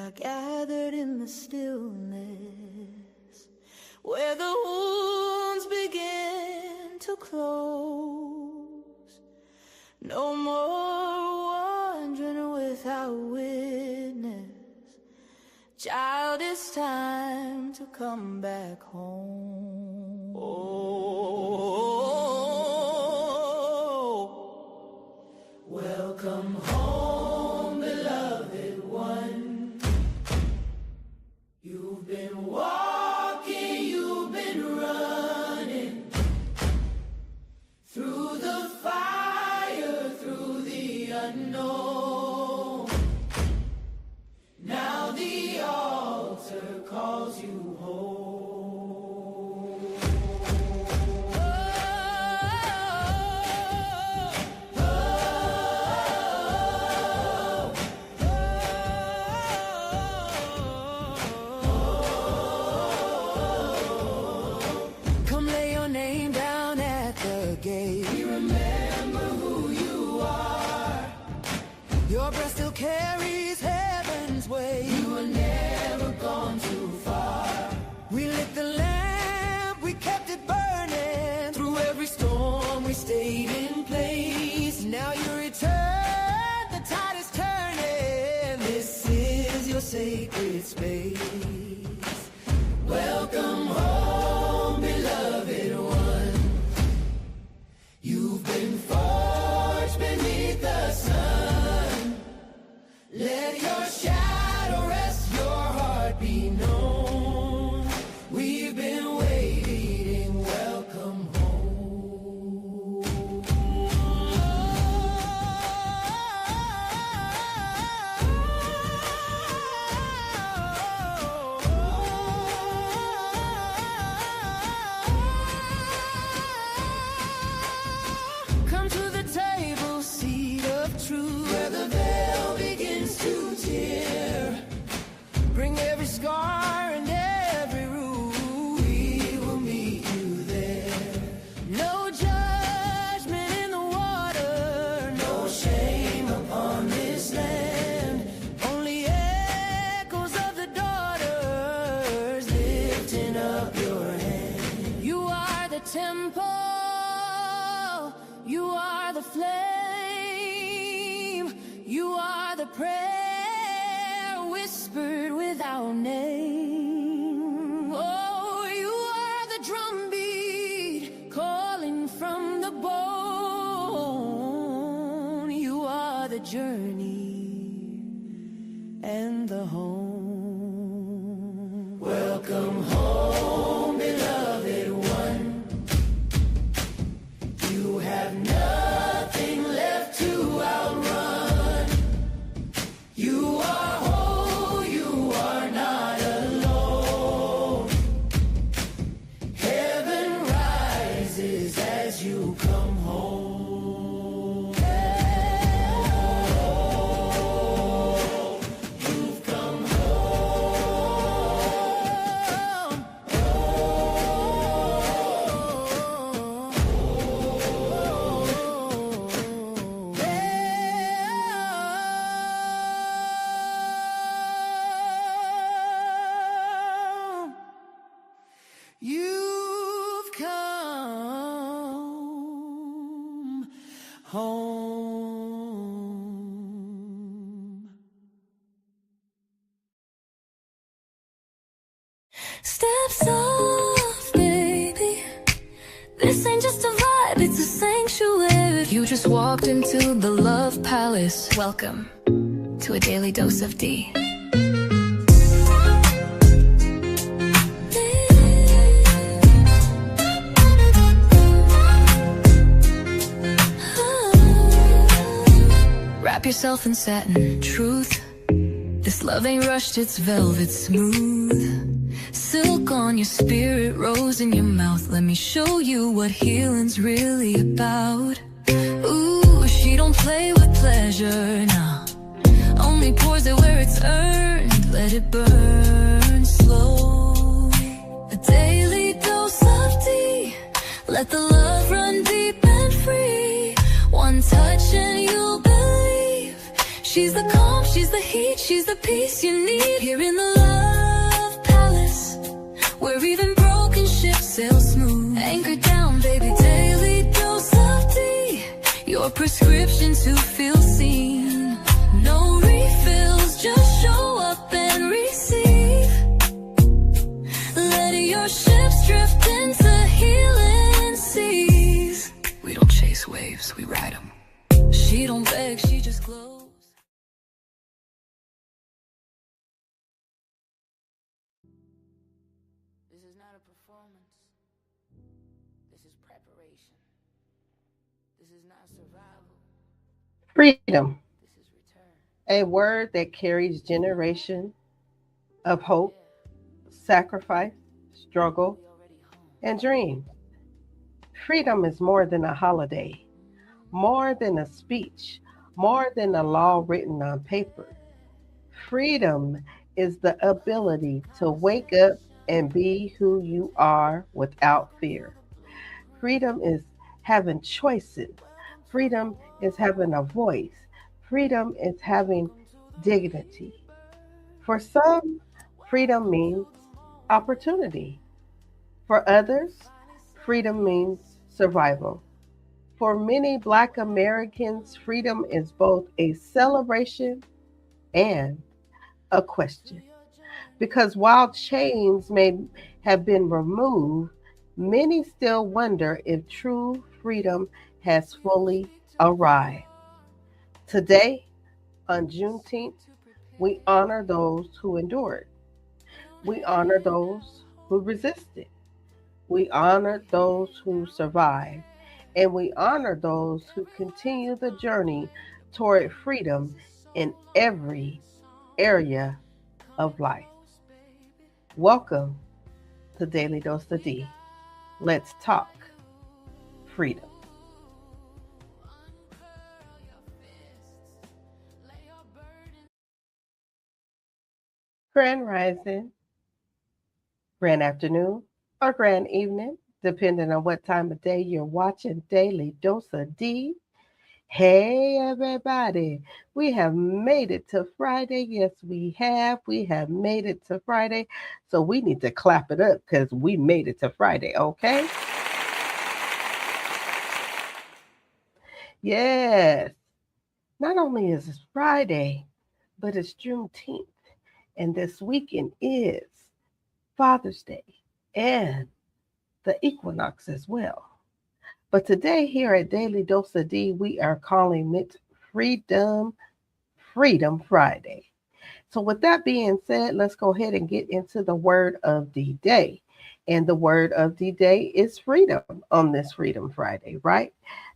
are gathered in the stillness, where the wounds begin to close. No more wandering without witness. Child, it's time to come back home. Oh, welcome home, beloved one. You've been walking, you've been running through the fire, through the unknown. Now the altar calls you home. Come lay your name down at the gate. We remember who you are. Your breath still carries heaven's way. You were never gone too far. We lit the lamp, we kept it burning. Through every storm we stayed in place. Now you return, the tide is turning. This is your sacred space. Welcome home, beloved one. You've been forged beneath the sun. Let your shadow rest, your heart be known. We've been waiting, welcome home. Come to the table, seat of truth, where the veil begins to tear. Bring every scar and every rule. We will meet you there. No judgment in the water, no shame upon this land. Only echoes of the daughters lifting up your hand. You are the temple, you are the flame, you are the prayer whispered without name. Oh, you are the drumbeat calling from the bone. You are the journey and the home. Welcome home, beloved one. You have nothing left to outrun. You are whole, you are not alone. Heaven rises as you come home. You've come home. You've come home. Steps off, baby. This ain't just a vibe, it's a sanctuary. You just walked into the Love Palace. Welcome to a Daily Dose of Dee. Wrap yourself in satin, truth. This love ain't rushed, it's velvet smooth. Silk on your spirit, rose in your mouth. Let me show you what healing's really about. Ooh, she don't play with pleasure, nah. Only pours it where it's earned. Let it burn slow. A daily dose of Dee. Let the love run deep and free. One touch and you'll believe. She's the calm, she's the heat, she's the peace you need. Here in the love palace, where even broken ships sail smooth. Anchor down, baby, daily dose of Dee, your prescription to feel seen. No refills, just show up and receive. Let your ships drift into healing seas. We don't chase waves, we ride them. She don't beg, she just glows. This is not a performance. This is preparation. This is not survival. Freedom, This is return. a word that carries generation of hope, sacrifice, struggle, We already home. and dream. Freedom is more than a holiday, more than a speech, more than a law written on paper. Freedom is the ability to wake up and be who you are without fear. Freedom is having choices. Freedom is having a voice. Freedom is having dignity. For some, freedom means opportunity. For others, freedom means survival. For many Black Americans, freedom is both a celebration and a question. Because while chains may have been removed, many still wonder if true freedom has fully arrived. Today, on Juneteenth, we honor those who endured. We honor those who resisted. We honor those who survived. And we honor those who continue the journey toward freedom in every area of life. Welcome to Daily Dose of Dee. Let's talk freedom. Grand rising, grand afternoon, or grand evening, depending on what time of day you're watching Daily Dose of Dee. Hey, everybody, we have made it to Friday. Yes, we have. We have made it to Friday. So we need to clap it up because we made it to Friday, okay? Yes. Not only is it Friday, but it's Juneteenth. And this weekend is Father's Day and the equinox as well. But today, here at Daily Dose of Dee, we are calling it Freedom Friday. So, with that being said, let's go ahead and get into the word of the day. And the word of the day is freedom on this Freedom Friday, right?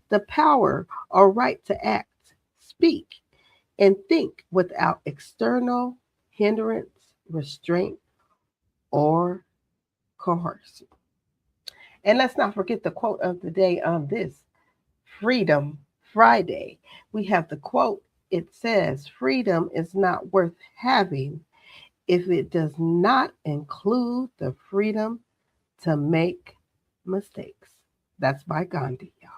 The power or right to act, speak, and think without external hindrance, restraint, or coercion. And let's not forget the quote of the day on this Freedom Friday. We have the quote. It says, freedom is not worth having if it does not include the freedom to make mistakes. That's by Gandhi, y'all.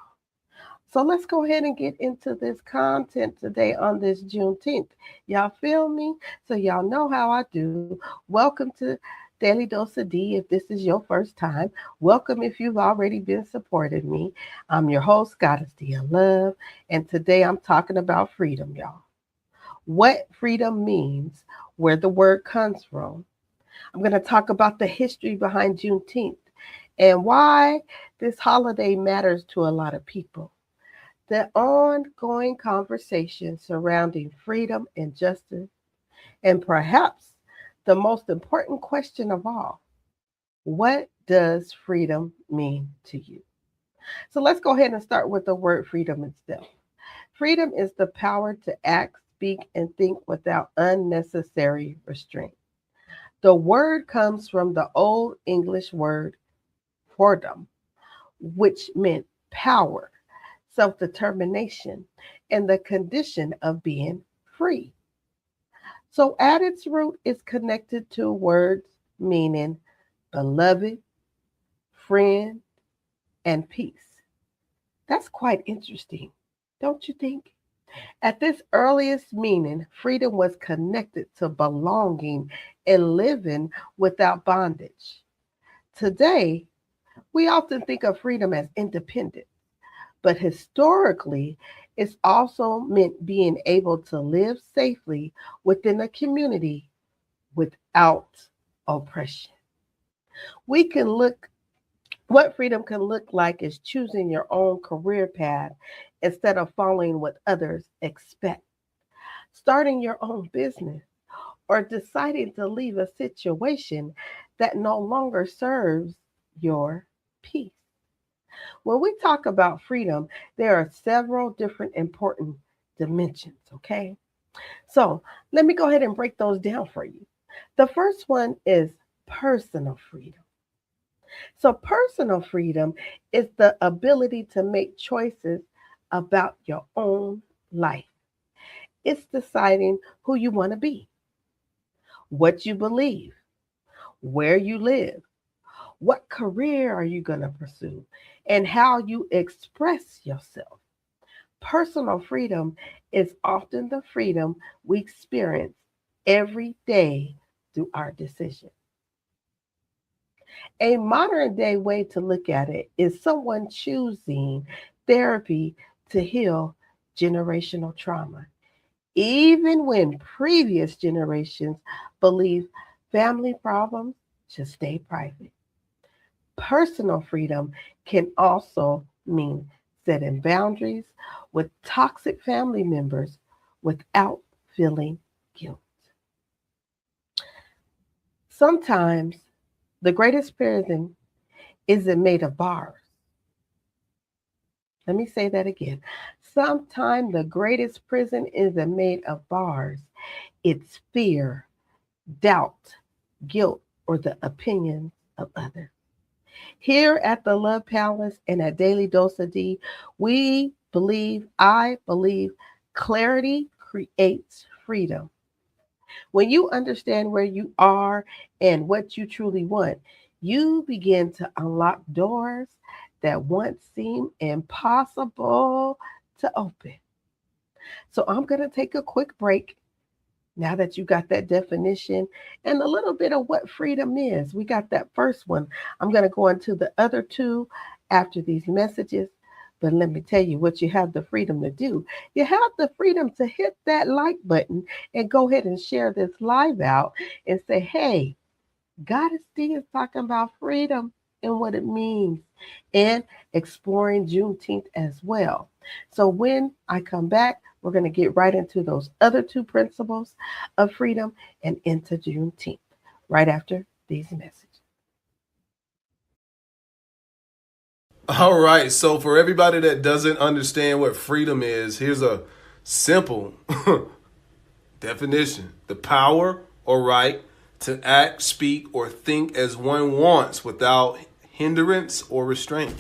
So let's go ahead and get into this content today on this Juneteenth. Y'all feel me? So y'all know how I do. Welcome to Daily Dose of Dee. If this is your first time, welcome if you've already been supporting me. I'm your host, GoddessDee of Love, and today I'm talking about freedom, y'all. What freedom means, where the word comes from. I'm going to talk about the history behind Juneteenth and why this holiday matters to a lot of people. The ongoing conversation surrounding freedom and justice, and perhaps the most important question of all, what does freedom mean to you? So let's go ahead and start with the word freedom itself. Freedom is the power to act, speak, and think without unnecessary restraint. The word comes from the Old English word freedom, which meant power, self-determination, and the condition of being free. So at its root is connected to words meaning beloved, friend, and peace. That's quite interesting, don't you think? At this earliest meaning, freedom was connected to belonging and living without bondage. Today, we often think of freedom as independence, but historically, it's also meant being able to live safely within a community without oppression. We can look What freedom can look like is choosing your own career path instead of following what others expect, starting your own business, or deciding to leave a situation that no longer serves your peace. When we talk about freedom, there are several different important dimensions, okay? So let me go ahead and break those down for you. The first one is personal freedom. So, personal freedom is the ability to make choices about your own life. It's deciding who you want to be, what you believe, where you live, what career are you going to pursue, and how you express yourself. Personal freedom is often the freedom we experience every day through our decisions. A modern day way to look at it is someone choosing therapy to heal generational trauma, even when previous generations believe family problems should stay private. Personal freedom can also mean setting boundaries with toxic family members without feeling guilt. Sometimes the greatest prison isn't made of bars. Let me say that again. Sometimes the greatest prison isn't made of bars. It's fear, doubt, guilt, or the opinions of others. Here at the Love Palace and at Daily Dose of Dee, I believe, clarity creates freedom. When you understand where you are and what you truly want, you begin to unlock doors that once seemed impossible to open. So I'm going to take a quick break now that you got that definition and a little bit of what freedom is. We got that first one. I'm going to go into the other two after these messages. But let me tell you what you have the freedom to do. You have the freedom to hit that like button and go ahead and share this live out and say, hey, GoddessDee is talking about freedom and what it means and exploring Juneteenth as well. So when I come back, we're going to get right into those other two principles of freedom and into Juneteenth right after these messages. All right, so for everybody that doesn't understand what freedom is, here's a simple definition. The power or right to act, speak, or think as one wants without hindrance or restraint.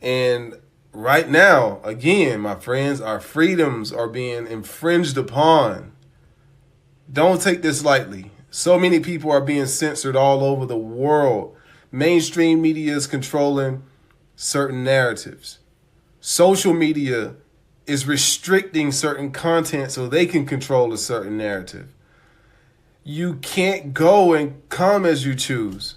And right now, again, my friends, our freedoms are being infringed upon. Don't take this lightly. So many people are being censored all over the world. Mainstream media is controlling certain narratives. Social media is restricting certain content so they can control a certain narrative. You can't go and come as you choose.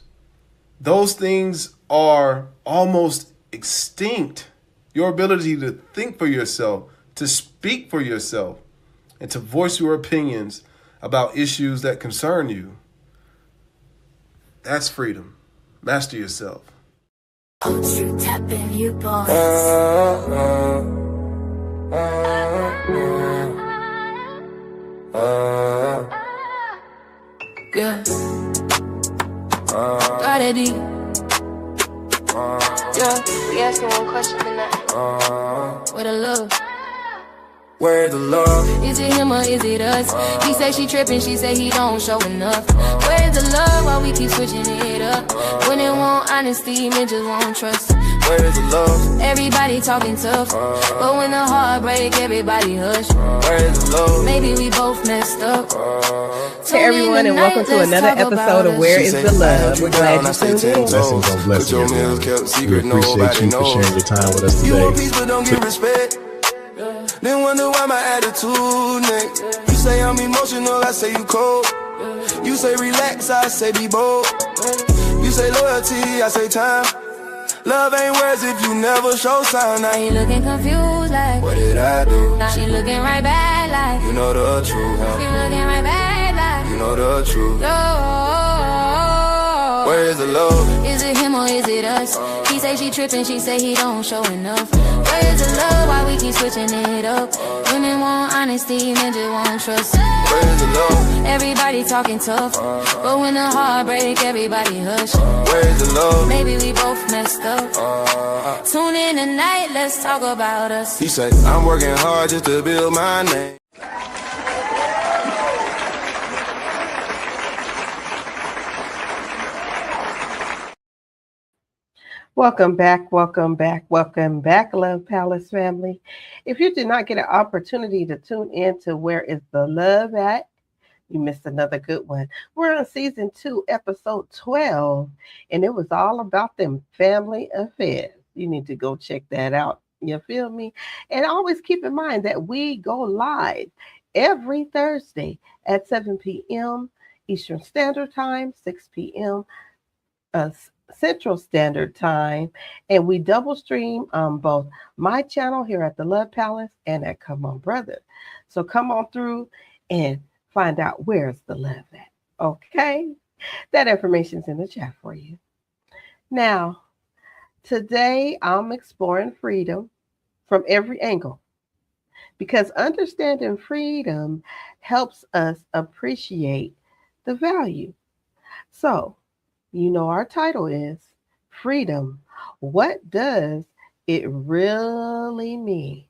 Those things are almost extinct. Your ability to think for yourself, to speak for yourself, and to voice your opinions about issues that concern you. That's freedom. Master yourself. You tap in, you boss. Yeah. GoddessDee. Yeah. We asking one question tonight. Where the love? Where the love? Is it him or is it us? He say she tripping, she say he don't show enough. Where's the love while we keep switching it up? When it won't honesty, men just won't trust. Where's the love? Everybody talking tough, but when the heart break, everybody hush. Where's the love? Maybe we both messed up. Hey everyone, and welcome to another episode of Where is the Love? We're glad you tuned in. Blessings on blessings. We appreciate you for sharing your time with us You want today. peace but don't give respect. Then wonder why my attitude, nigga. You say I'm emotional, I say you cold. You say relax, I say be bold. You say loyalty, I say time. Love ain't words if you never show sign. Now you looking confused like, what did I do? now she looking right back like, You know the truth, she huh? looking right back like, You know the truth. yo. Where is the love? Is it him or is it us? He say she tripping, she say he don't show enough. Where is the love? Why we keep switching it up? Women want honesty, men just want trust. Where is the love? Everybody talking tough, but when the heart break, everybody hush. Where is the love? Maybe we both messed up. Tune in tonight, let's talk about us. He say, I'm working hard just to build my name. Welcome back, Love Palace family. If you did not get an opportunity to tune in to Where is the Love at, you missed another good one. We're on season 2, episode 12, and it was all about them family affairs. You need to go check that out. You feel me? And always keep in mind that we go live every Thursday at 7 p.m. Eastern Standard Time, 6 p.m. Central Standard Time, and we double stream on both my channel here at the Love Palace and at Come On Brother. So come on through and find out where's the love at. Okay, that information's in the chat for you. Now, today I'm exploring freedom from every angle, because understanding freedom helps us appreciate the value. So, you know, our title is Freedom. What does it really mean?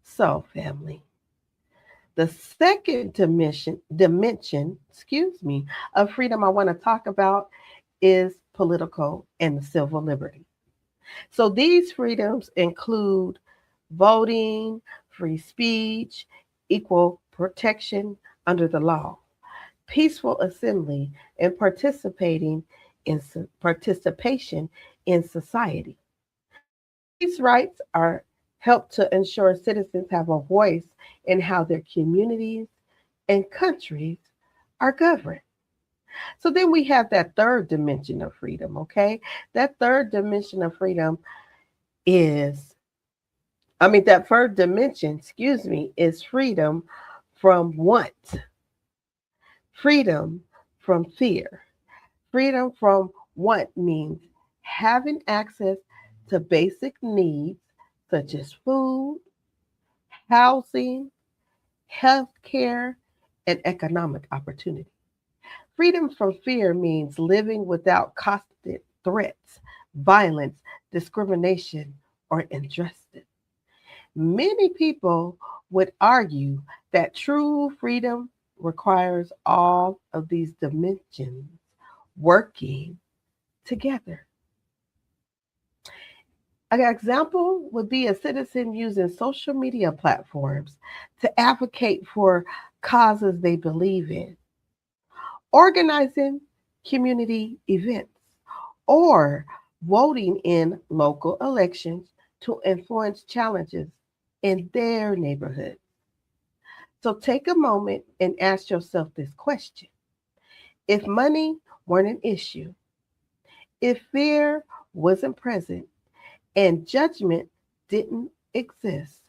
So, family, the second dimension, of freedom I want to talk about is political and civil liberty. So these freedoms include voting, free speech, equal protection under the law, peaceful assembly, and participation in society. These rights are help to ensure citizens have a voice in how their communities and countries are governed. So then we have that third dimension of freedom, okay? That third dimension of freedom is freedom from what? Freedom from fear. Freedom from what means having access to basic needs such as food, housing, health care, and economic opportunity. Freedom from fear means living without constant threats, violence, discrimination, or injustice. Many people would argue that true freedom requires all of these dimensions working together. An example would be a citizen using social media platforms to advocate for causes they believe in, organizing community events, or voting in local elections to influence challenges in their neighborhood. So take a moment and ask yourself this question. If money weren't an issue, if fear wasn't present, and judgment didn't exist,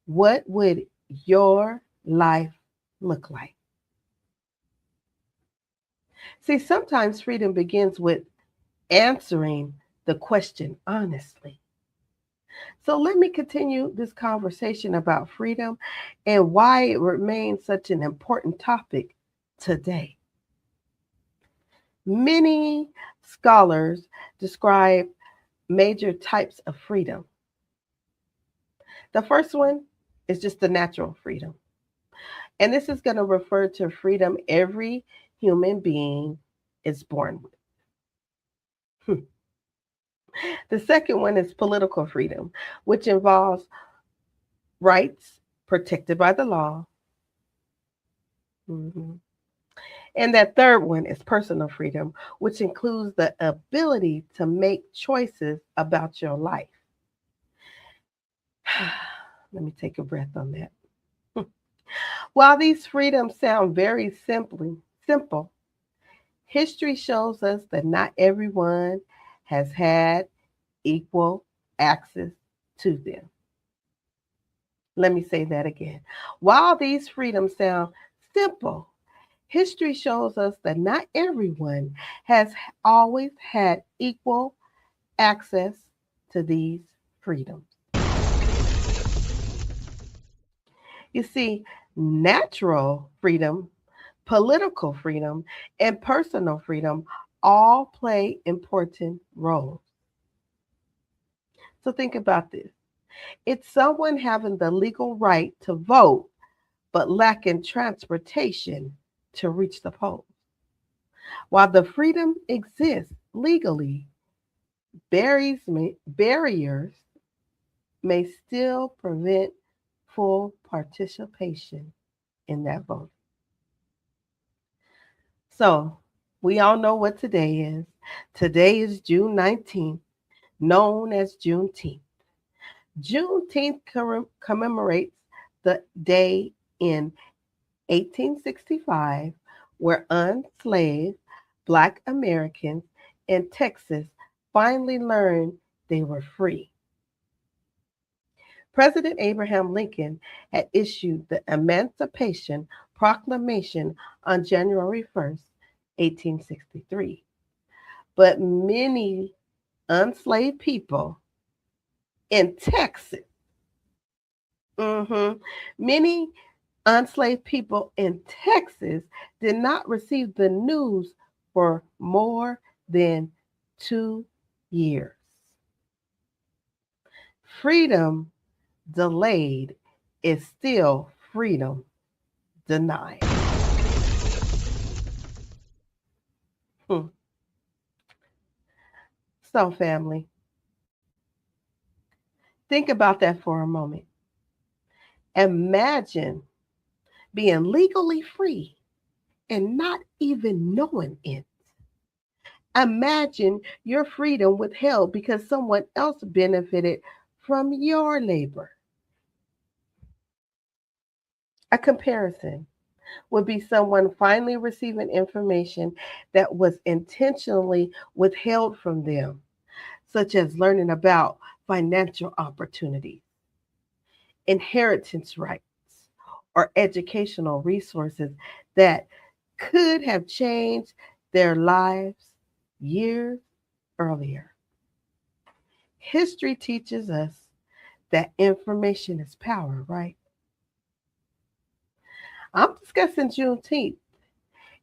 what would your life look like? See, sometimes freedom begins with answering the question honestly. So let me continue this conversation about freedom and why it remains such an important topic today. Many scholars describe major types of freedom. The first one is just the natural freedom. And this is going to refer to freedom every human being is born with. The second one is political freedom, which involves rights protected by the law. And that third one is personal freedom, which includes the ability to make choices about your life. Let me take a breath on that. While these freedoms sound very simple, history shows us that not everyone has had equal access to them. Let me say that again. While these freedoms sound simple, history shows us that not everyone has always had equal access to these freedoms. You see, natural freedom, political freedom, and personal freedom all play important roles. So think about this. It's someone having the legal right to vote but lacking transportation to reach the polls. While the freedom exists legally, barriers may still prevent full participation in that vote. So, we all know what today is. Today is June 19th, known as Juneteenth. Juneteenth commemorates the day in 1865 where enslaved Black Americans in Texas finally learned they were free. President Abraham Lincoln had issued the Emancipation Proclamation on January 1st, 1863. But many enslaved people in Texas, many enslaved people in Texas did not receive the news for more than 2 years. Freedom delayed is still freedom denied. So, family, think about that for a moment. Imagine being legally free and not even knowing it. Imagine your freedom withheld because someone else benefited from your labor. A comparison would be someone finally receiving information that was intentionally withheld from them, such as learning about financial opportunities, inheritance rights, or educational resources that could have changed their lives years earlier. History teaches us that information is power, right? I'm discussing Juneteenth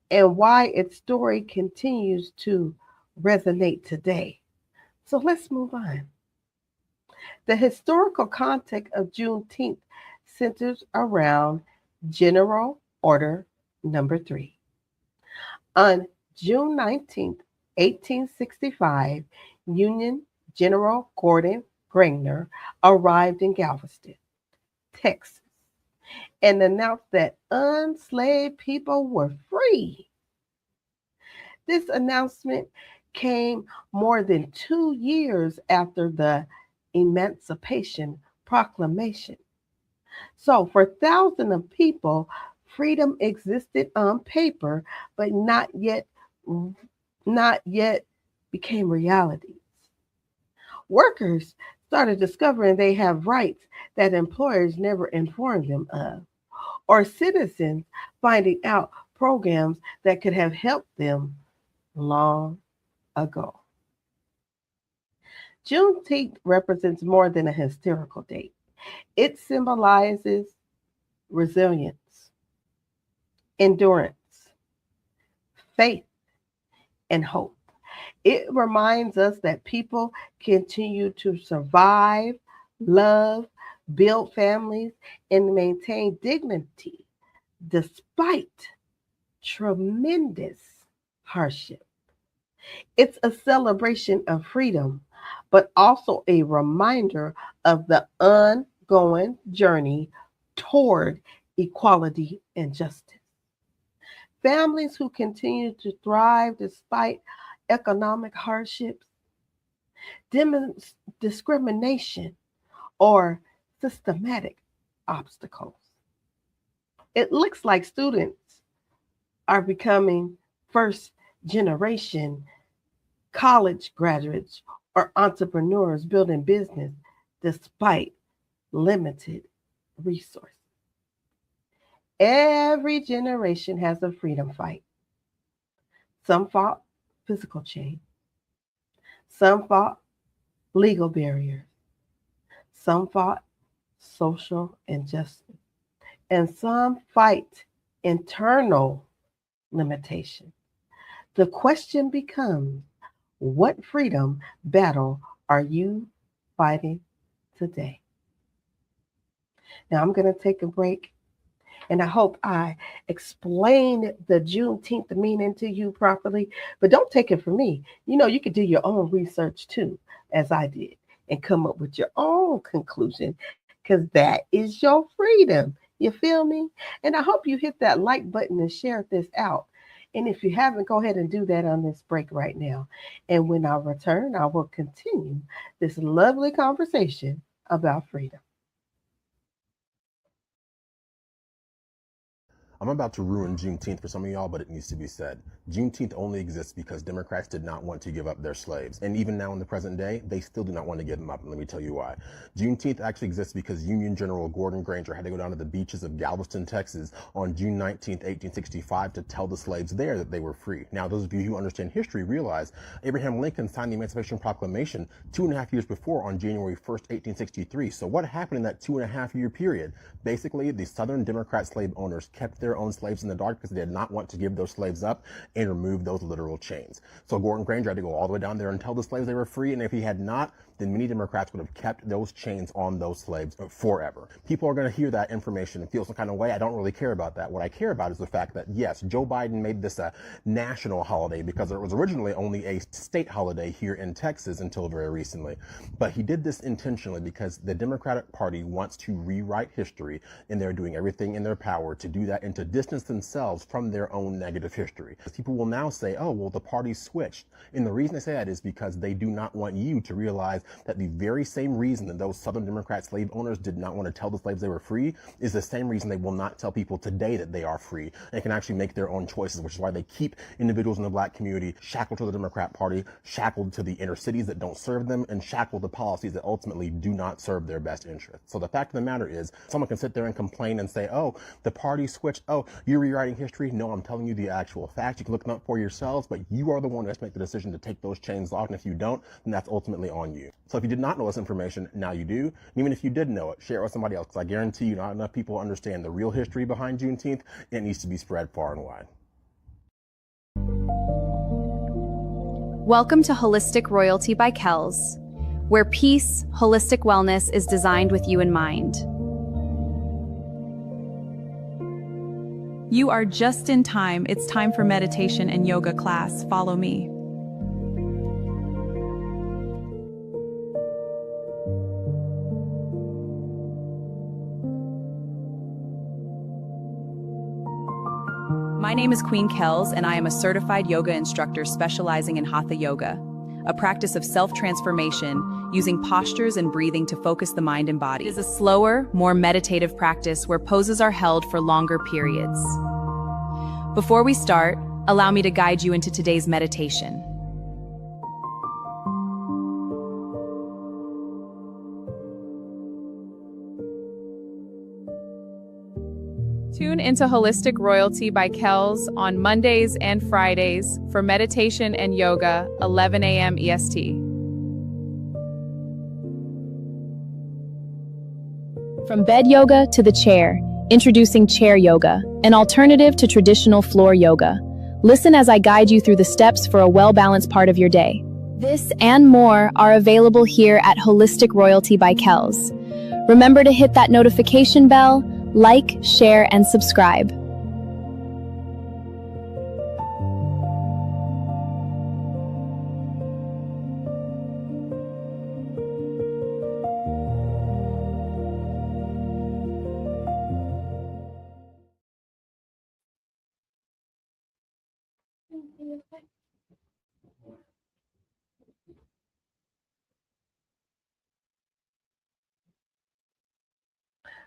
and why its story continues to resonate today. So let's move on. The historical context of Juneteenth centers around General Order Number 3. On June 19, 1865, Union General Gordon Granger arrived in Galveston, Texas, and announced that enslaved people were free. This announcement came more than 2 years after the Emancipation Proclamation. So, for thousands of people, freedom existed on paper, but not yet became realities. Workers started discovering they have rights that employers never informed them of, or citizens finding out programs that could have helped them long ago. Juneteenth represents more than a historical date. It symbolizes resilience, endurance, faith, and hope. It reminds us that people continue to survive, love, build families, and maintain dignity despite tremendous hardship. It's a celebration of freedom, but also a reminder of the ongoing journey toward equality and justice. Families who continue to thrive despite economic hardships, discrimination, or systematic obstacles. It looks like students are becoming first generation college graduates or entrepreneurs building business despite limited resources. Every generation has a freedom fight. Some fought physical change, some fought legal barriers, some fought social injustice, and some fight internal limitation. The question becomes, what freedom battle are you fighting today? Now I'm going to take a break, and I hope I explained the Juneteenth meaning to you properly, but don't take it from me. You could do your own research too, as I did, and come up with your own conclusion, because that is your freedom. You feel me? And I hope you hit that like button and share this out. And if you haven't, go ahead and do that on this break right now. And when I return, I will continue this lovely conversation about freedom. I'm about to ruin Juneteenth for some of y'all, but it needs to be said. Juneteenth only exists because Democrats did not want to give up their slaves. And even now in the present day, they still do not want to give them up. And let me tell you why. Juneteenth actually exists because Union General Gordon Granger had to go down to the beaches of Galveston, Texas on June 19th, 1865 to tell the slaves there that they were free. Now, those of you who understand history realize Abraham Lincoln signed the Emancipation Proclamation 2.5 years before on January 1st, 1863. So what happened in that 2.5 year period? Basically, the Southern Democrat slave owners kept their own slaves in the dark because they did not want to give those slaves up and remove those literal chains. So Gordon Granger had to go all the way down there and tell the slaves they were free, and if he had not, then many Democrats would have kept those chains on those slaves forever. People are going to hear that information and feel some kind of way. I don't really care about that. What I care about is the fact that, yes, Joe Biden made this a national holiday because it was originally only a state holiday here in Texas until very recently. But he did this intentionally because the Democratic Party wants to rewrite history, and they're doing everything in their power to do that and to distance themselves from their own negative history. People will now say, oh, well, the party switched. And the reason they say that is because they do not want you to realize that the very same reason that those Southern Democrat slave owners did not want to tell the slaves they were free is the same reason they will not tell people today that they are free and can actually make their own choices, which is why they keep individuals in the black community shackled to the Democrat Party, shackled to the inner cities that don't serve them, and shackled to policies that ultimately do not serve their best interests. So the fact of the matter is, someone can sit there and complain and say, oh, the party switched, oh, you're rewriting history. No, I'm telling you the actual facts. You can look them up for yourselves, but you are the one who has to make the decision to take those chains off, and if you don't, then that's ultimately on you. So if you did not know this information, now you do. And even if you did know it, share it with somebody else, because I guarantee you not enough people understand the real history behind Juneteenth, and it needs to be spread far and wide. Welcome to Holistic Royalty by Kells, where peace, holistic wellness is designed with you in mind. You are just in time. It's time for meditation and yoga class. Follow me. My name is Queen Kells, and I am a certified yoga instructor specializing in Hatha Yoga, a practice of self-transformation using postures and breathing to focus the mind and body. It is a slower, more meditative practice where poses are held for longer periods. Before we start, allow me to guide you into today's meditation. Tune into Holistic Royalty by Kells on Mondays and Fridays for meditation and yoga, 11 a.m. EST. From bed yoga to the chair, introducing chair yoga, an alternative to traditional floor yoga. Listen as I guide you through the steps for a well-balanced part of your day. This and more are available here at Holistic Royalty by Kells. Remember to hit that notification bell, like, share, and subscribe.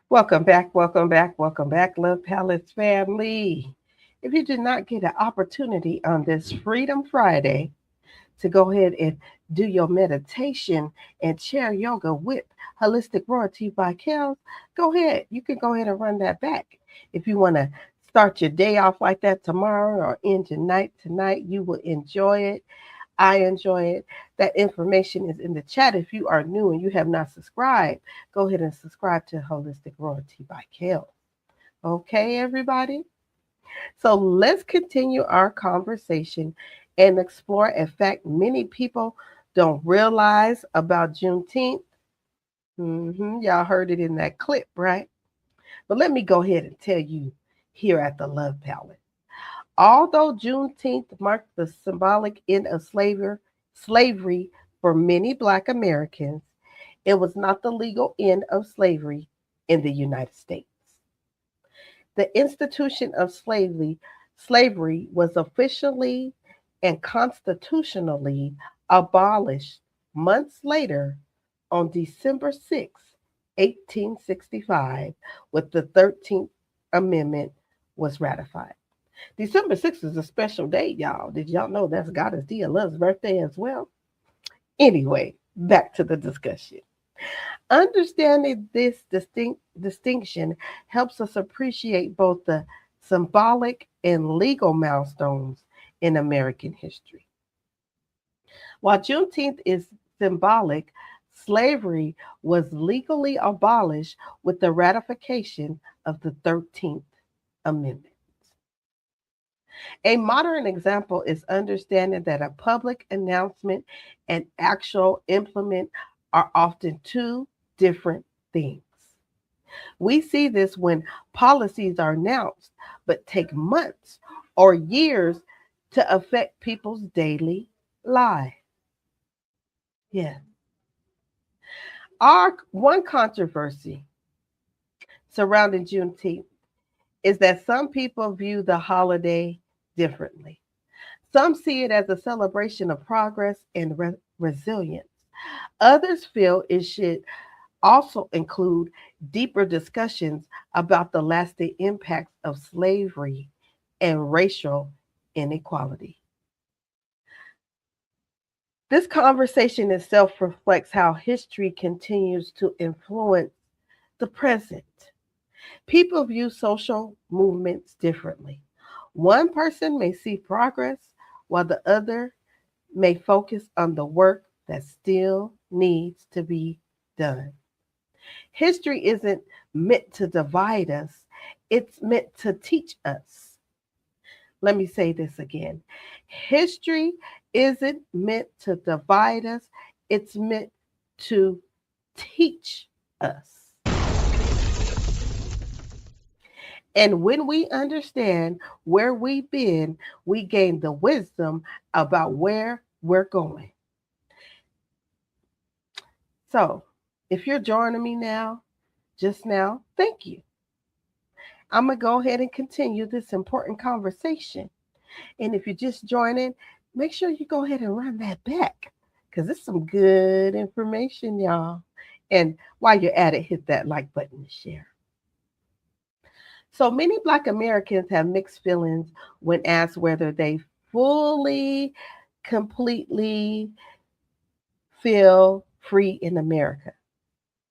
Welcome back, welcome back, welcome back, Love Palace family. If you did not get an opportunity on this Freedom Friday to go ahead and do your meditation and chair yoga with Holistic Royalty by Kels, go ahead. You can go ahead and run that back. If you want to start your day off like that tomorrow or end your night tonight, you will enjoy it. I enjoy it. That information is in the chat. If you are new and you have not subscribed, go ahead and subscribe to Holistic Royalty by Kels. Okay, everybody? So let's continue our conversation and explore a fact many people don't realize about Juneteenth. Y'all heard it in that clip, right? But let me go ahead and tell you here at the Love Palace. Although Juneteenth marked the symbolic end of slavery for many Black Americans, it was not the legal end of slavery in the United States. The institution of slavery was officially and constitutionally abolished months later on December 6, 1865, with the 13th Amendment was ratified. December 6th is a special date, y'all. Did y'all know that's GoddessDee Love's birthday as well? Anyway, back to the discussion. Understanding this distinction helps us appreciate both the symbolic and legal milestones in American history. While Juneteenth is symbolic, slavery was legally abolished with the ratification of the 13th Amendment. A modern example is understanding that a public announcement and actual implement are often two different things. We see this when policies are announced but take months or years to affect people's daily lives. Yeah. Our one controversy surrounding Juneteenth is that some people view the holiday differently. Some see it as a celebration of progress and resilience. Others feel it should also include deeper discussions about the lasting impacts of slavery and racial inequality. This conversation itself reflects how history continues to influence the present. People view social movements differently. One person may see progress while the other may focus on the work that still needs to be done. History isn't meant to divide us, it's meant to teach us. Let me say this again. History isn't meant to divide us, it's meant to teach us. And when we understand where we've been, we gain the wisdom about where we're going. So, if you're joining me just now, thank you. I'm going to go ahead and continue this important conversation. And if you're just joining, make sure you go ahead and run that back because it's some good information, y'all. And while you're at it, hit that like button to share. So many Black Americans have mixed feelings when asked whether they fully, completely feel free in America.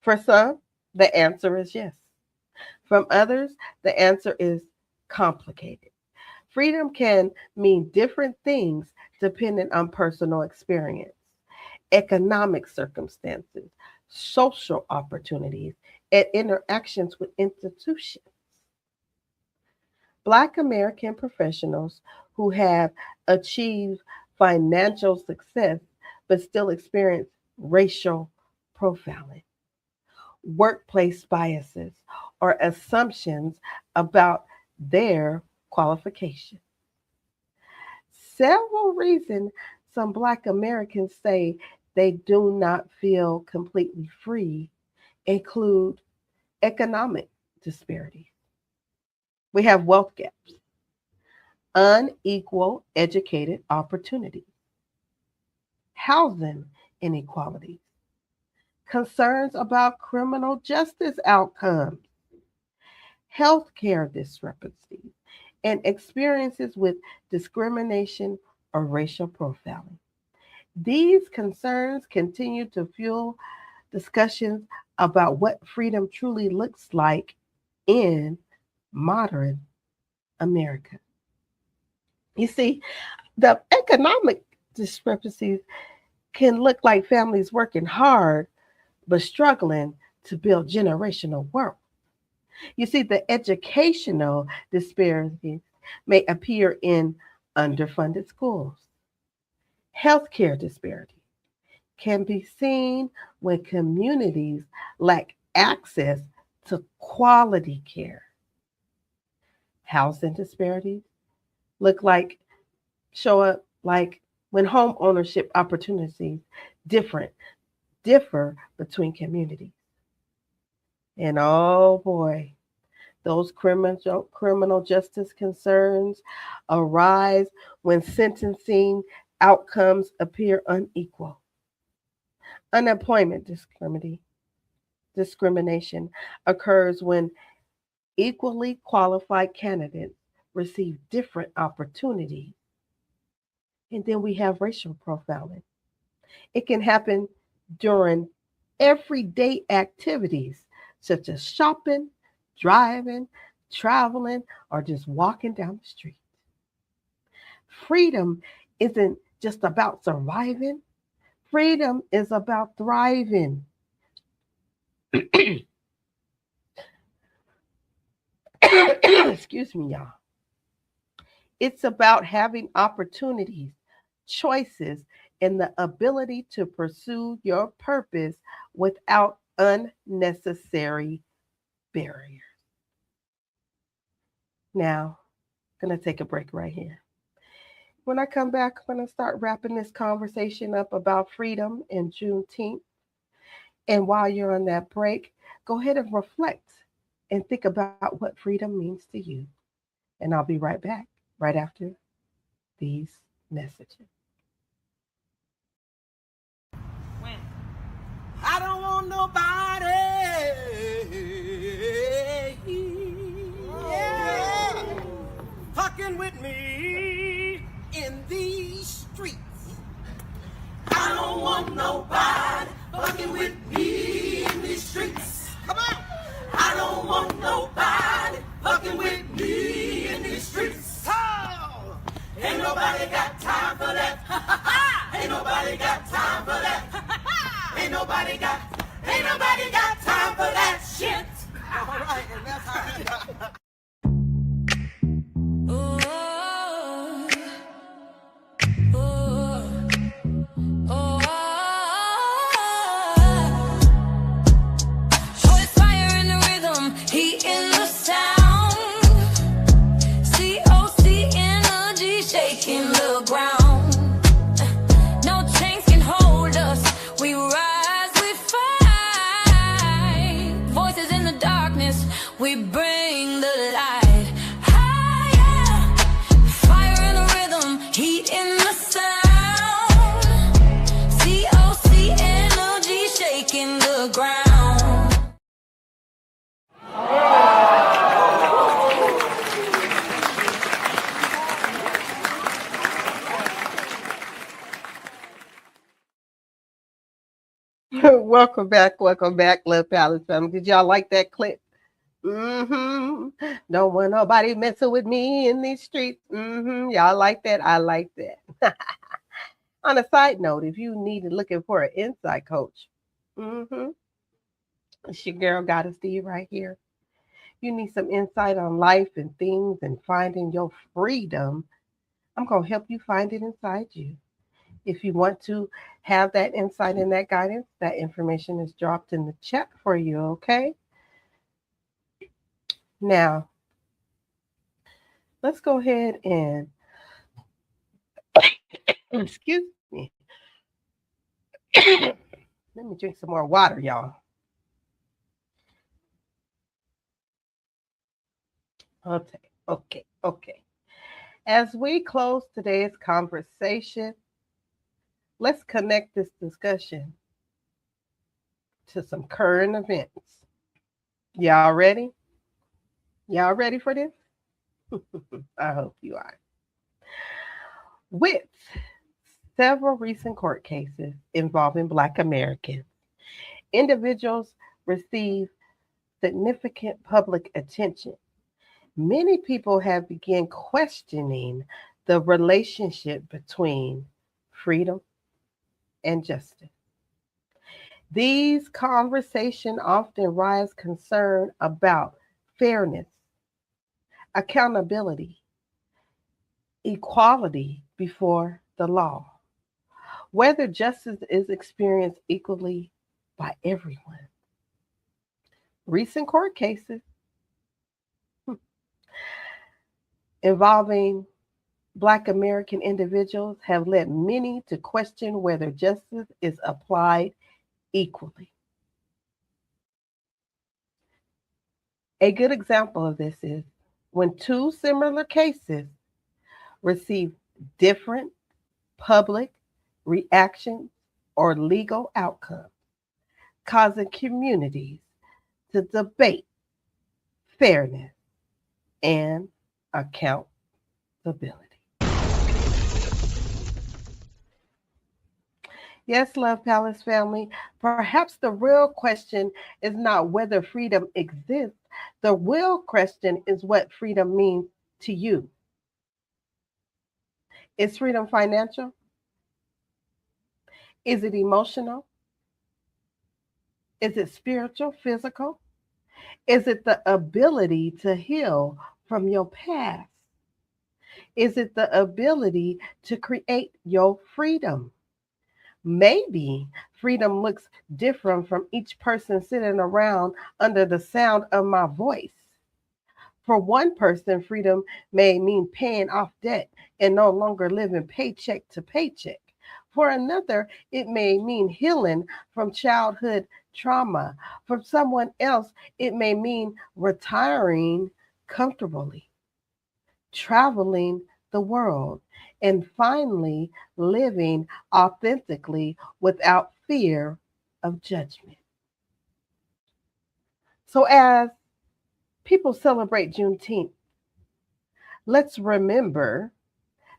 For some, the answer is yes. From others, the answer is complicated. Freedom can mean different things depending on personal experience, economic circumstances, social opportunities, and interactions with institutions. Black American professionals who have achieved financial success but still experience racial profiling, workplace biases, or assumptions about their qualifications. Several reasons some Black Americans say they do not feel completely free include economic disparities. We have wealth gaps, unequal educated opportunities, housing inequalities, concerns about criminal justice outcomes, healthcare discrepancies, and experiences with discrimination or racial profiling. These concerns continue to fuel discussions about what freedom truly looks like in modern America. You see, the economic discrepancies can look like families working hard but struggling to build generational wealth. You see, the educational disparities may appear in underfunded schools. Healthcare disparity can be seen when communities lack access to quality care. Housing disparities look like show up like when home ownership opportunities different differ between communities. And oh boy, those criminal justice concerns arise when sentencing outcomes appear unequal. Unemployment discrimination occurs when equally qualified candidates receive different opportunities. And then we have racial profiling. It can happen during everyday activities such as shopping, driving, traveling, or just walking down the street. Freedom isn't just about surviving, freedom is about thriving. Excuse me, y'all. It's about having opportunities, choices, and the ability to pursue your purpose without unnecessary barriers. Now, I'm going to take a break right here. When I come back, I'm going to start wrapping this conversation up about freedom and Juneteenth. And while you're on that break, go ahead and reflect and think about what freedom means to you. And I'll be right back right after these messages. I don't want nobody fucking with me in these streets. I don't want nobody fucking with me in these streets. Come on. I don't want nobody fucking with me in these streets. Oh, ain't nobody got time for that. Ain't nobody got time for that. Ain't nobody got time for that shit. All right, and that's how we bring the light higher. Fire in the rhythm, heat in the sound. COC energy shaking the ground. Welcome back, Love Palace family. Did y'all like that clip? Don't want nobody messing with me in these streets. Y'all like that? I like that. On a side note, if you needed looking for an insight coach, it's your girl GoddessDee right here. You need some insight on life and things and finding your freedom. I'm gonna help you find it inside you. If you want to have that insight and that guidance, that information is dropped in the chat for you, okay? Now, let's go ahead and, excuse me. Let me drink some more water, y'all. Okay. As we close today's conversation, let's connect this discussion to some current events. Y'all ready? Y'all ready for this? I hope you are. With several recent court cases involving Black Americans, individuals receive significant public attention. Many people have begun questioning the relationship between freedom and justice. These conversations often raise concern about fairness, accountability, equality before the law, whether justice is experienced equally by everyone. Recent court cases involving Black American individuals have led many to question whether justice is applied equally. A good example of this is when two similar cases receive different public reactions or legal outcomes, causing communities to debate fairness and accountability. Yes, Love Palace family, perhaps the real question is not whether freedom exists. The real question is what freedom means to you. Is freedom financial? Is it emotional? Is it spiritual, physical? Is it the ability to heal from your past? Is it the ability to create your freedom? Maybe freedom looks different from each person sitting around under the sound of my voice. For one person, freedom may mean paying off debt and no longer living paycheck to paycheck. For another, it may mean healing from childhood trauma. For someone else, it may mean retiring comfortably, traveling the world, and finally living authentically without fear of judgment. So as people celebrate Juneteenth, let's remember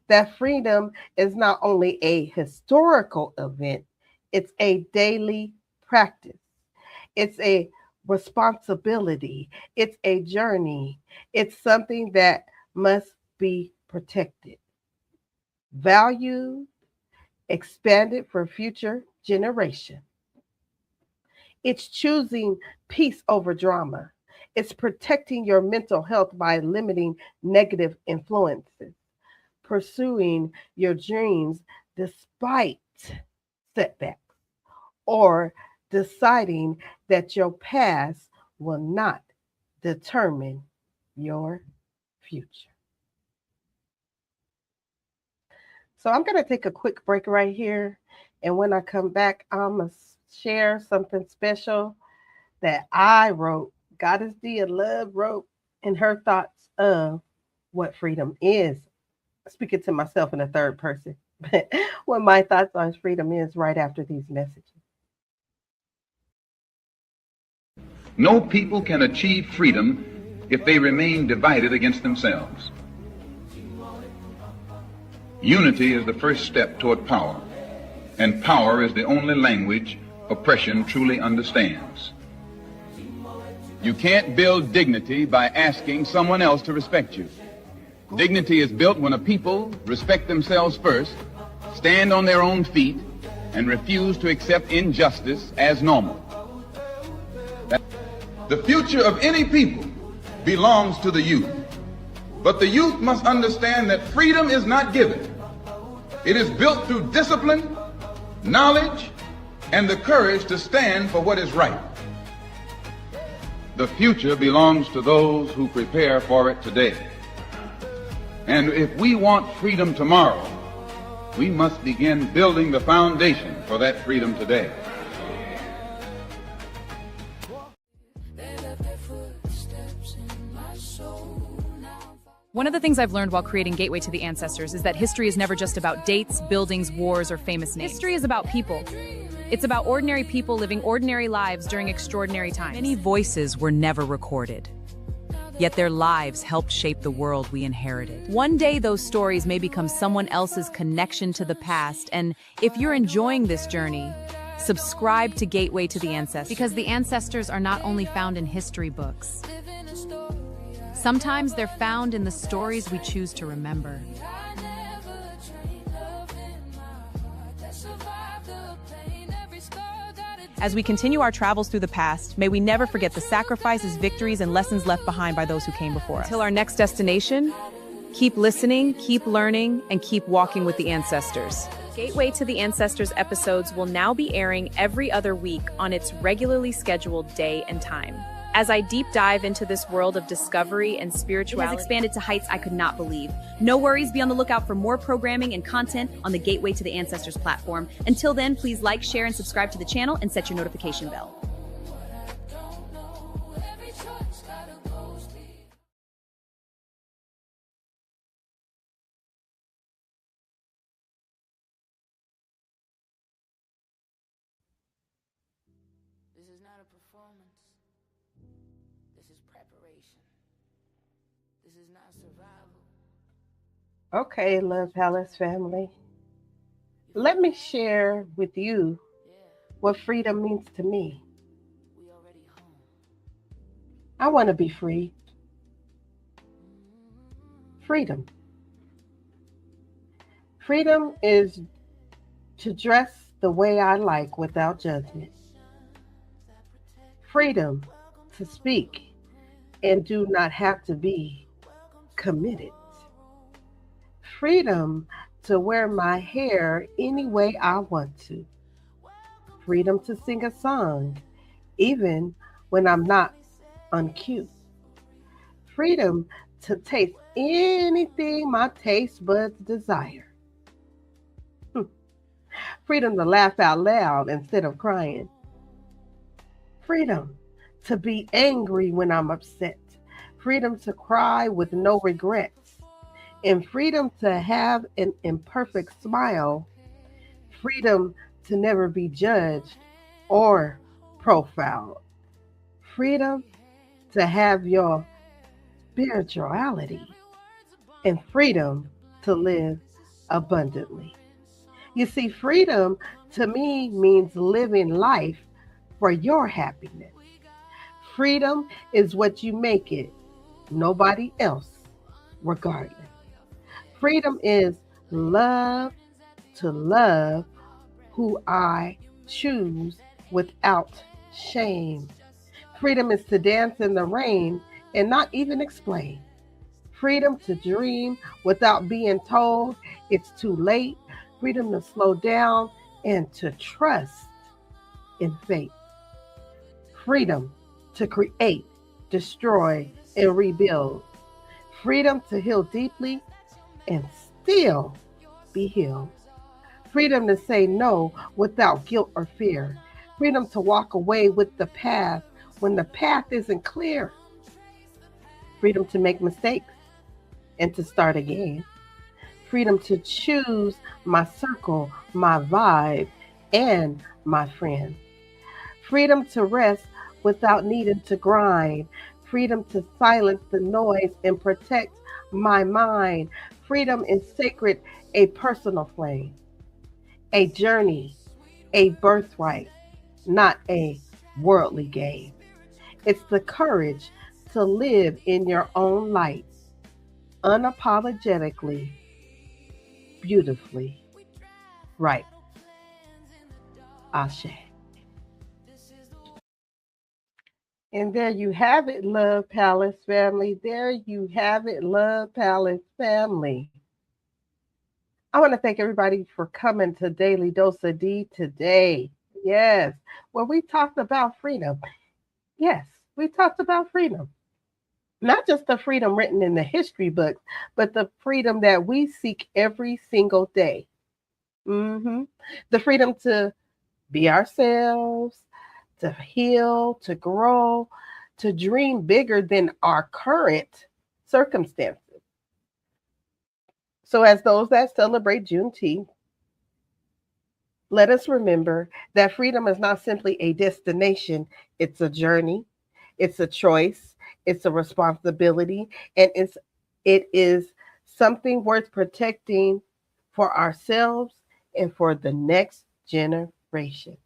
that freedom is not only a historical event, it's a daily practice. It's a responsibility. It's a journey. It's something that must be protected, valued, expanded for future generations. It's choosing peace over drama. It's protecting your mental health by limiting negative influences, pursuing your dreams despite setbacks, or deciding that your past will not determine your future. So I'm going to take a quick break right here. And when I come back, I'm going to share something special that I wrote. GoddessDee Love wrote in her thoughts of what freedom is. Speaking to myself in the third person. What my thoughts on freedom is right after these messages. No people can achieve freedom if they remain divided against themselves. Unity is the first step toward power, and power is the only language oppression truly understands. You can't build dignity by asking someone else to respect you. Dignity is built when a people respect themselves first, stand on their own feet, and refuse to accept injustice as normal. The future of any people belongs to the youth, but the youth must understand that freedom is not given. It is built through discipline, knowledge, and the courage to stand for what is right. The future belongs to those who prepare for it today. And if we want freedom tomorrow, we must begin building the foundation for that freedom today. One of the things I've learned while creating Gateway to the Ancestors is that history is never just about dates, buildings, wars, or famous names. History is about people. It's about ordinary people living ordinary lives during extraordinary times. Many voices were never recorded. yet their lives helped shape the world we inherited. One day, those stories may become someone else's connection to the past, and if you're enjoying this journey, subscribe to Gateway to the Ancestors. Because the ancestors are not only found in history books. Sometimes they're found in the stories we choose to remember. As we continue our travels through the past, may we never forget the sacrifices, victories, and lessons left behind by those who came before us. Until our next destination, keep listening, keep learning, and keep walking with the ancestors. Gateway to the Ancestors episodes will now be airing every other week on its regularly scheduled day and time. As I deep dive into this world of discovery and spirituality, it has expanded to heights I could not believe. No worries, be on the lookout for more programming and content on the Gateway to the Ancestors platform. Until then, please like, share, and subscribe to the channel and set your notification bell. This is not a performance. This is preparation. This is not survival. Okay, Love Palace family. Let me share with you what freedom means to me. We already home. I want to be free. Freedom. Freedom is to dress the way I like without judgment. Freedom to speak and do not have to be committed. Freedom to wear my hair any way I want to. Freedom to sing a song even when I'm not uncute. Freedom to taste anything my taste buds desire. Freedom to laugh out loud instead of crying. Freedom to be angry when I'm upset. Freedom to cry with no regrets. And freedom to have an imperfect smile. Freedom to never be judged or profiled. Freedom to have your spirituality. And freedom to live abundantly. You see, freedom to me means living life for your happiness. Freedom is what you make it, nobody else, regardless. Freedom is love to love who I choose without shame. Freedom is to dance in the rain and not even explain. Freedom to dream without being told it's too late. Freedom to slow down and to trust in fate. Freedom to create, destroy, and rebuild. Freedom to heal deeply and still be healed. Freedom to say no without guilt or fear. Freedom to walk away with the path when the path isn't clear. Freedom to make mistakes and to start again. Freedom to choose my circle, my vibe, and my friends. Freedom to rest without needing to grind. Freedom to silence the noise and protect my mind. Freedom is sacred, a personal flame, a journey, a birthright, not a worldly game. It's the courage to live in your own light, unapologetically, beautifully, right. Ashe. And there you have it, Love Palace family. There you have it, Love Palace family. I want to thank everybody for coming to Daily Dose of Dee today. Yes, well, we talked about freedom. Yes, we talked about freedom. Not just the freedom written in the history books, but the freedom that we seek every single day. The freedom to be ourselves, to heal, to grow, to dream bigger than our current circumstances. So as those that celebrate Juneteenth, let us remember that freedom is not simply a destination, it's a journey, it's a choice, It's a responsibility, and it is something worth protecting for ourselves and for the next generation.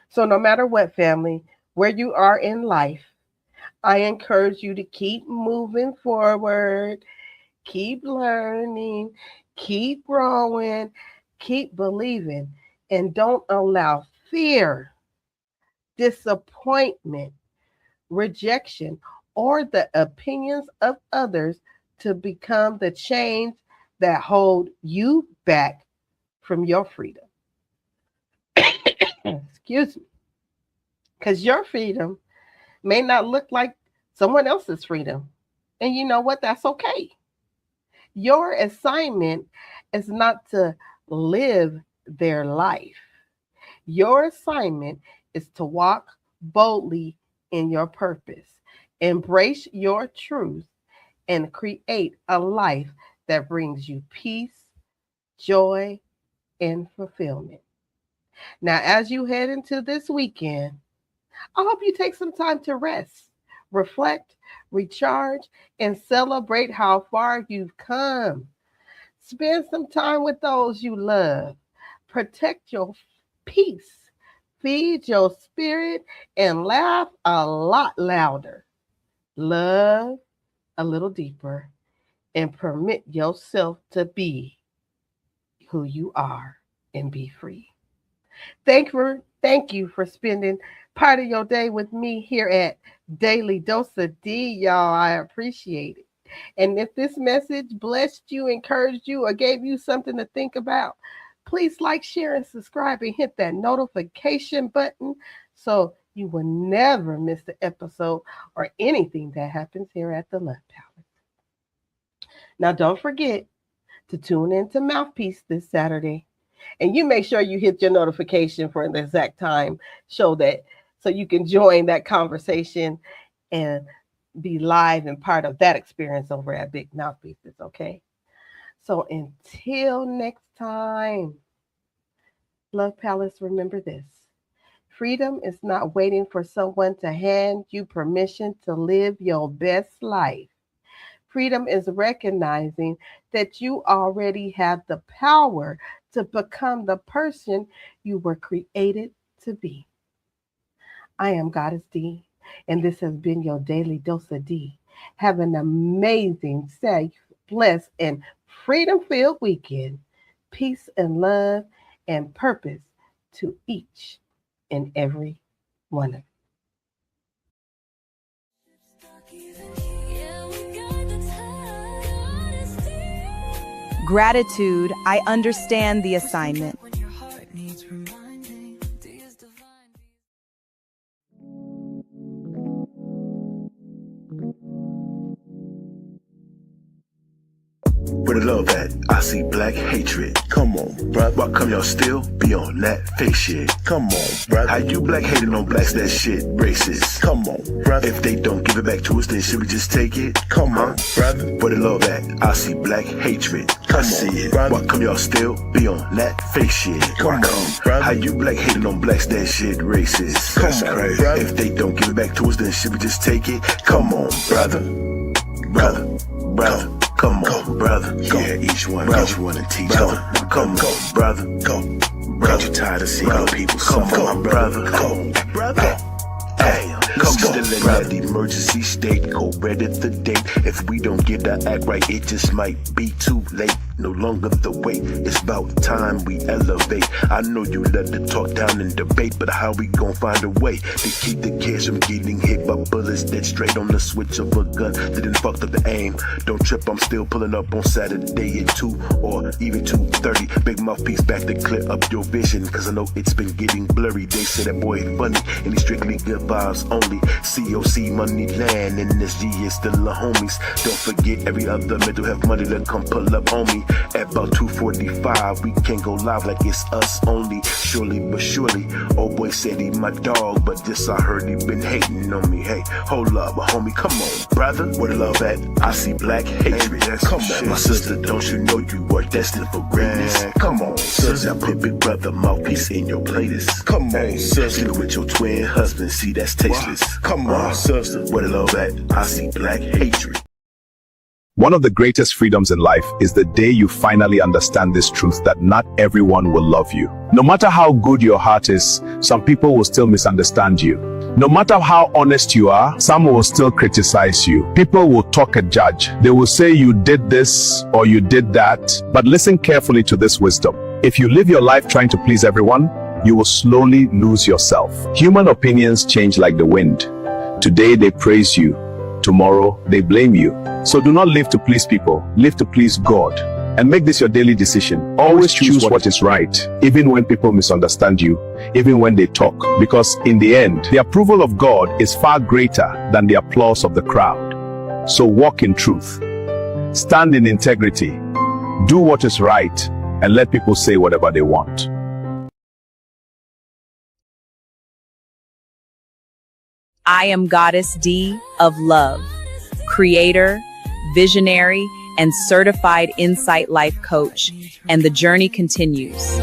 So no matter what, family, where you are in life, I encourage you to keep moving forward, keep learning, keep growing, keep believing, and don't allow fear, disappointment, rejection, or the opinions of others to become the chains that hold you back from your freedom. Excuse me. Because your freedom may not look like someone else's freedom. And you know what? That's okay. Your assignment is not to live their life. Your assignment is to walk boldly in your purpose, embrace your truth, and create a life that brings you peace, joy, and fulfillment. Now, as you head into this weekend, I hope you take some time to rest, reflect, recharge, and celebrate how far you've come. Spend some time with those you love. Protect your peace. Feed your spirit and laugh a lot louder. Love a little deeper and permit yourself to be who you are and be free. Thank you for spending part of your day with me here at Daily Dose of Dee, y'all. I appreciate it. And if this message blessed you, encouraged you, or gave you something to think about, please like, share, and subscribe and hit that notification button so you will never miss the episode or anything that happens here at the Love Palace. Now, don't forget to tune into Mouthpiece this Saturday. And you make sure you hit your notification for the exact time so you can join that conversation and be live and part of that experience over at Big Mouthpieces, okay? So until next time, Love Palace, remember this. Freedom is not waiting for someone to hand you permission to live your best life. Freedom is recognizing that you already have the power to become the person you were created to be. I am GoddessDee, and this has been your Daily Dose of Dee. Have an amazing, safe, blessed, and freedom-filled weekend. Peace and love and purpose to each and every one of you. Gratitude, I understand the assignment. Where the love at? I see black hatred. Come on, bruh. Why come y'all still be on that fake shit? Come on, bruh. How you black hating on blacks? That shit racist. Come on, bruh. If they don't give it back to us, then should we just take it? Come on, brother. Where the love at? I see black hatred. I see it. Brother. Why come y'all still be on that fake shit? Come on, brother. How you black hating on blacks? That shit racist. That's crazy. Brother. If they don't give it back to us, then should we just take it? Come on, brother. Brother. Come on, brother. Go. Yeah, each one and teach brother. Come on, brother. Go. Ain't you tired of seeing your people suffer, my brother? Go, brother. Hey, come still in that emergency state. Go ready the date. If we don't get our act right, it just might be too late. No longer the wait. It's about time we elevate. I know you love to talk down and debate, but how we gon' find a way to keep the kids from getting hit by bullets dead straight on the switch of a gun that didn't fuck up the aim? Don't trip, I'm still pulling up on Saturday at 2 or even 2:30. Big mouthpiece back to clear up your vision, cause I know it's been getting blurry. They say that boy ain't funny and he strictly good vibes only. COC money land and this G is still a homies. Don't forget every other mental health money that come pull up on me. At about 2:45, we can go live like it's us only. Surely but surely, old boy said he my dog, but this I heard he been hating on me. Hey, hold up, homie, come on, brother. Where the love at? I see black hatred. Come on, my sister, don't you know you are destined for greatness? Come on, sister, I put big brother mouthpiece in your playlist. Come on, sister, sleep with your twin husband, see that's tasteless. Come on, sister, where the love at? I see black hatred. One of the greatest freedoms in life is the day you finally understand this truth that not everyone will love you. No matter how good your heart is, some people will still misunderstand you. No matter how honest you are, some will still criticize you. People will talk and judge. They will say you did this or you did that. But listen carefully to this wisdom. If you live your life trying to please everyone, you will slowly lose yourself. Human opinions change like the wind. Today they praise you. Tomorrow they blame you. So do not live to please people, live to please God. And make this your daily decision. Always choose what is right, even when people misunderstand you, even when they talk. Because in the end, the approval of God is far greater than the applause of the crowd. So walk in truth. Stand in integrity. Do what is right, and let people say whatever they want. I am Goddess Dee of Love, creator, visionary, and certified insight life coach, and the journey continues.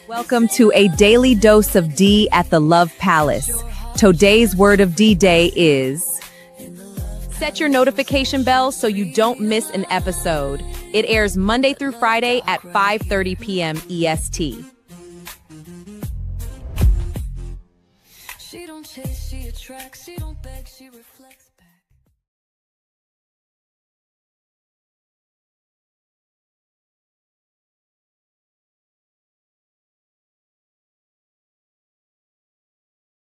Welcome to a Daily Dose of Dee at the Love Palace. Today's word of Dee Day is... Set your notification bell so you don't miss an episode. It airs Monday through Friday at 5:30 p.m. EST. She don't chase, she attracts, she don't beg, she reflects back.